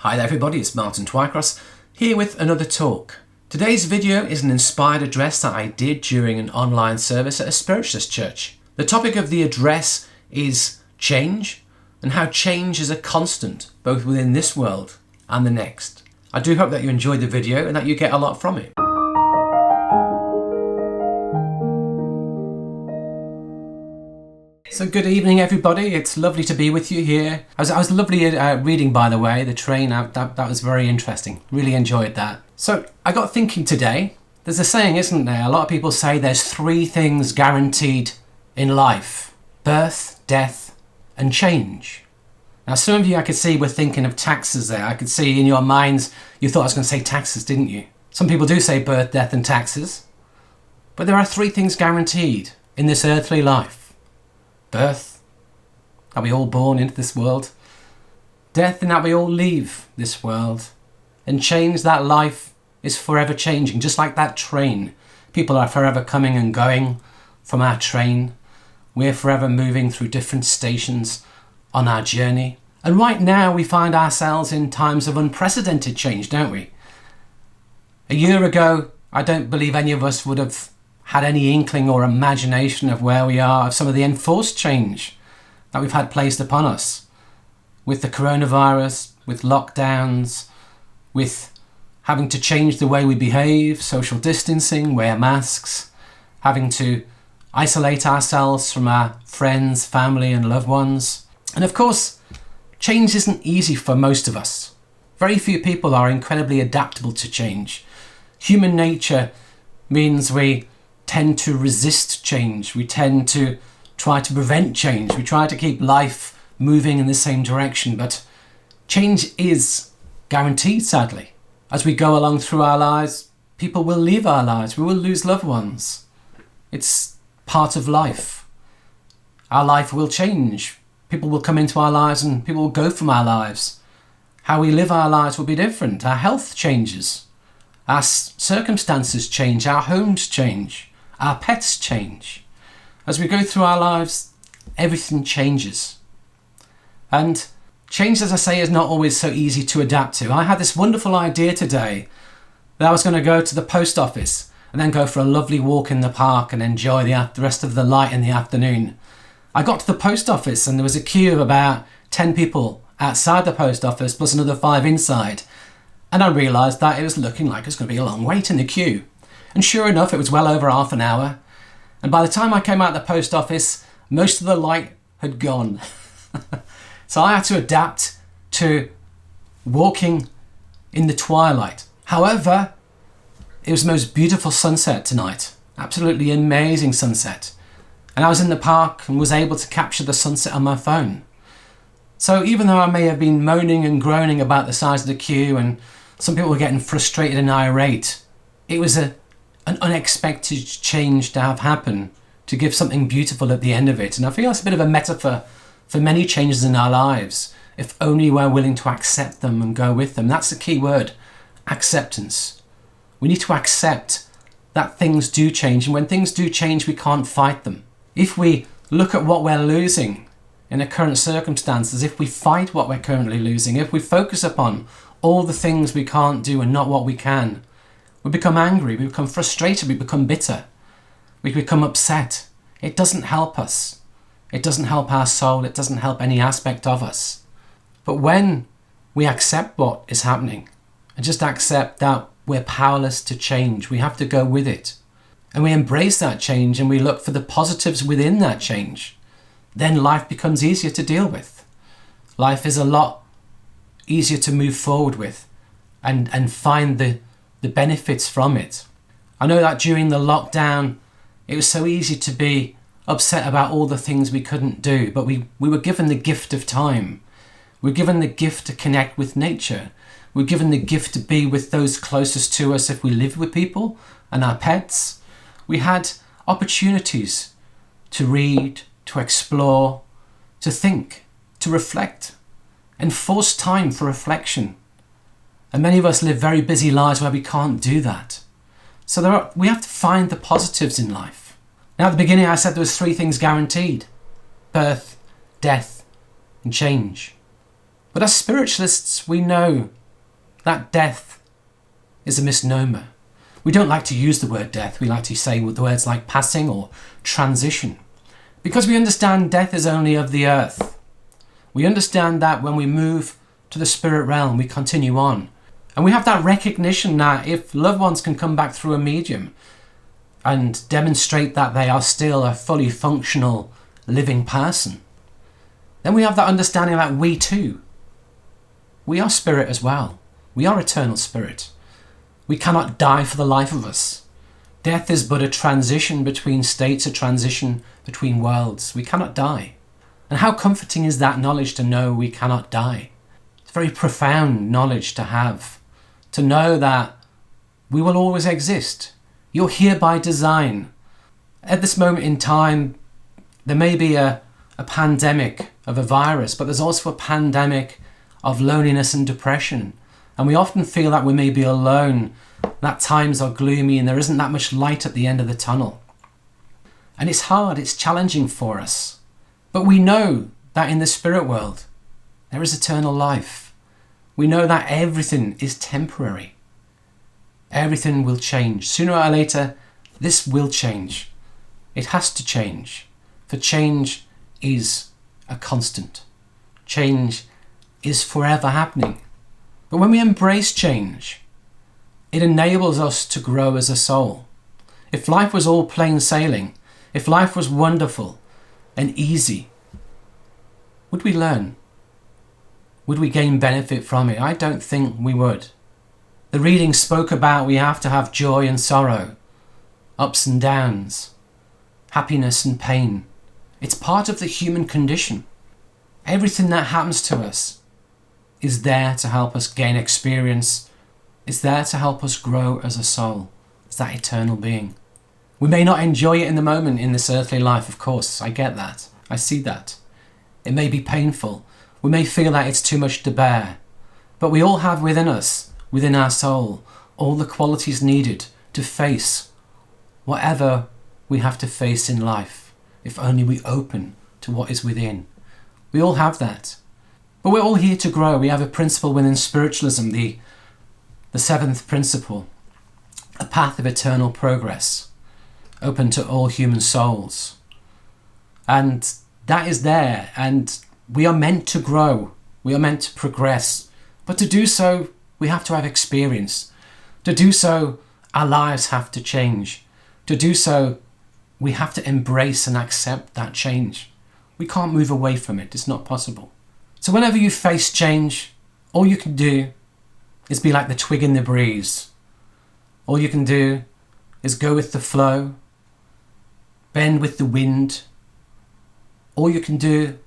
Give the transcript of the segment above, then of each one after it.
Hi there everybody, it's Martin Twycross here with another talk. Today's video is an inspired address that I did during an online service at a Spiritualist church. The topic of the address is change and how change is a constant both within this world and the next. I do hope that you enjoyed the video and that you get a lot from it. So good evening everybody, it's lovely to be with you here. I was lovely reading, by the way, the train. That was very interesting, really enjoyed that. So I got thinking today, there's a saying, isn't there? A lot of people say there's three things guaranteed in life: birth, death and change. Now some of you I could see were thinking of taxes there. I could see in your minds you thought I was going to say taxes, didn't you? Some people do say birth, death and taxes. But there are three things guaranteed in this earthly life. Birth, that we all born into this world. Death, in that we all leave this world. And change, that life is forever changing, just like that train. People are forever coming and going from our train. We're forever moving through different stations on our journey. And right now we find ourselves in times of unprecedented change, don't we? A year ago, I don't believe any of us would have had any inkling or imagination of where we are, of some of the enforced change that we've had placed upon us with the coronavirus, with lockdowns, with having to change the way we behave, social distancing, wear masks, having to isolate ourselves from our friends, family and loved ones. And of course, change isn't easy for most of us. Very few people are incredibly adaptable to change. Human nature means we tend to resist change. We tend to try to prevent change. We try to keep life moving in the same direction, but change is guaranteed, sadly. As we go along through our lives, people will leave our lives. We will lose loved ones. It's part of life. Our life will change. People will come into our lives and people will go from our lives. How we live our lives will be different. Our health changes. Our circumstances change. Our homes change. Our pets change. As we go through our lives, everything changes. And change, as I say, is not always so easy to adapt to. I had this wonderful idea today that I was going to go to the post office and then go for a lovely walk in the park and enjoy the rest of the light in the afternoon. I got to the post office and there was a queue of about 10 people outside the post office plus another 5 inside. And I realised that it was looking like it was going to be a long wait in the queue. And sure enough, it was well over half an hour. And by the time I came out of the post office, most of the light had gone. So I had to adapt to walking in the twilight. However, it was the most beautiful sunset tonight. Absolutely amazing sunset. And I was in the park and was able to capture the sunset on my phone. So even though I may have been moaning and groaning about the size of the queue and some people were getting frustrated and irate, it was an unexpected change to have happen, to give something beautiful at the end of it. And I feel it's a bit of a metaphor for many changes in our lives, if only we're willing to accept them and go with them. That's the key word, acceptance. We need to accept that things do change, and when things do change, we can't fight them. If we look at what we're losing in the current circumstances, if we fight what we're currently losing, if we focus upon all the things we can't do and not what we can, we become angry, we become frustrated, we become bitter, we become upset. It doesn't help us. It doesn't help our soul. It doesn't help any aspect of us. But when we accept what is happening and just accept that we're powerless to change, we have to go with it, and we embrace that change and we look for the positives within that change, then life becomes easier to deal with. Life is a lot easier to move forward with and find the benefits from it. I know that during the lockdown, it was so easy to be upset about all the things we couldn't do, but we were given the gift of time. We were given the gift to connect with nature. We were given the gift to be with those closest to us if we lived with people and our pets. We had opportunities to read, to explore, to think, to reflect, and force time for reflection. And many of us live very busy lives where we can't do that. So we have to find the positives in life. Now at the beginning I said there was 3 things guaranteed: birth, death and change. But as spiritualists, we know that death is a misnomer. We don't like to use the word death. We like to say the words like passing or transition, because we understand death is only of the earth. We understand that when we move to the spirit realm, we continue on. And we have that recognition that if loved ones can come back through a medium and demonstrate that they are still a fully functional living person, then we have that understanding that we too, we are spirit as well. We are eternal spirit. We cannot die for the life of us. Death is but a transition between states, a transition between worlds. We cannot die. And how comforting is that knowledge, to know we cannot die? It's very profound knowledge to have, to know that we will always exist. You're here by design. At this moment in time, there may be a pandemic of a virus, but there's also a pandemic of loneliness and depression. And we often feel that we may be alone, that times are gloomy and there isn't that much light at the end of the tunnel. And it's hard, it's challenging for us. But we know that in the spirit world, there is eternal life. We know that everything is temporary. Everything will change. Sooner or later, this will change. It has to change. For change is a constant. Change is forever happening. But when we embrace change, it enables us to grow as a soul. If life was all plain sailing, if life was wonderful and easy, would we learn? Would we gain benefit from it? I don't think we would. The reading spoke about we have to have joy and sorrow, ups and downs, happiness and pain. It's part of the human condition. Everything that happens to us is there to help us gain experience. It's there to help us grow as a soul, as that eternal being. We may not enjoy it in the moment in this earthly life, of course. I get that. I see that. It may be painful. We may feel that it's too much to bear. But we all have within us, within our soul, all the qualities needed to face whatever we have to face in life, if only we open to what is within. We all have that. But we're all here to grow. We have a principle within spiritualism, the seventh principle, a path of eternal progress, open to all human souls. And that is there, and we are meant to grow. We are meant to progress. But to do so, we have to have experience. To do so, our lives have to change. To do so, we have to embrace and accept that change. We can't move away from it. It's not possible. So whenever you face change, all you can do is be like the twig in the breeze. All you can do is go with the flow, bend with the wind. All you can do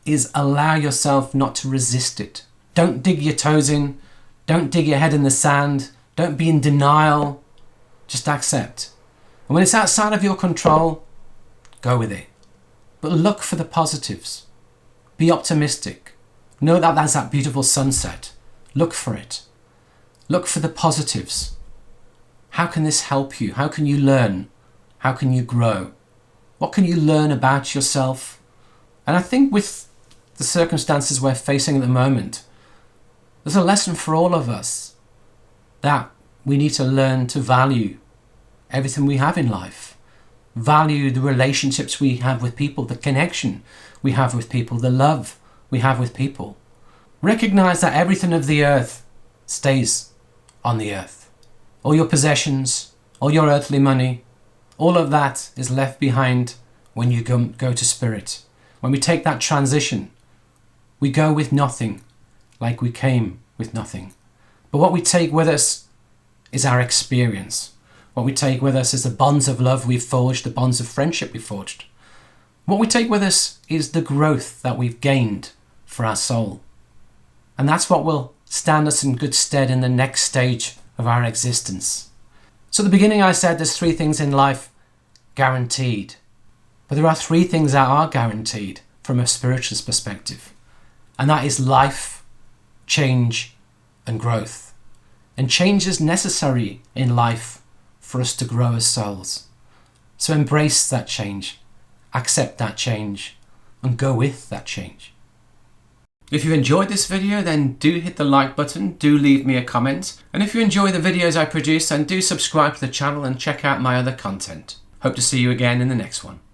is allow yourself not to resist it. Don't dig your toes in. Don't dig your head in the sand. Don't be in denial. Just accept. And when it's outside of your control, go with it. But look for the positives. Be optimistic. Know that there's that beautiful sunset. Look for it. Look for the positives. How can this help you? How can you learn? How can you grow? What can you learn about yourself? And I think with the circumstances we're facing at the moment, there's a lesson for all of us that we need to learn to value everything we have in life. Value the relationships we have with people, the connection we have with people, the love we have with people. Recognize that everything of the earth stays on the earth. All your possessions, all your earthly money, all of that is left behind when you go to spirit. When we take that transition, we go with nothing like we came with nothing. But what we take with us is our experience. What we take with us is the bonds of love we've forged, the bonds of friendship we've forged. What we take with us is the growth that we've gained for our soul. And that's what will stand us in good stead in the next stage of our existence. So at the beginning I said there's 3 things in life guaranteed. But there are 3 things that are guaranteed from a spiritualist perspective. And that is life, change, and growth. And change is necessary in life for us to grow as souls. So embrace that change, accept that change, and go with that change. If you enjoyed this video, then do hit the like button, do leave me a comment. And if you enjoy the videos I produce, then do subscribe to the channel and check out my other content. Hope to see you again in the next one.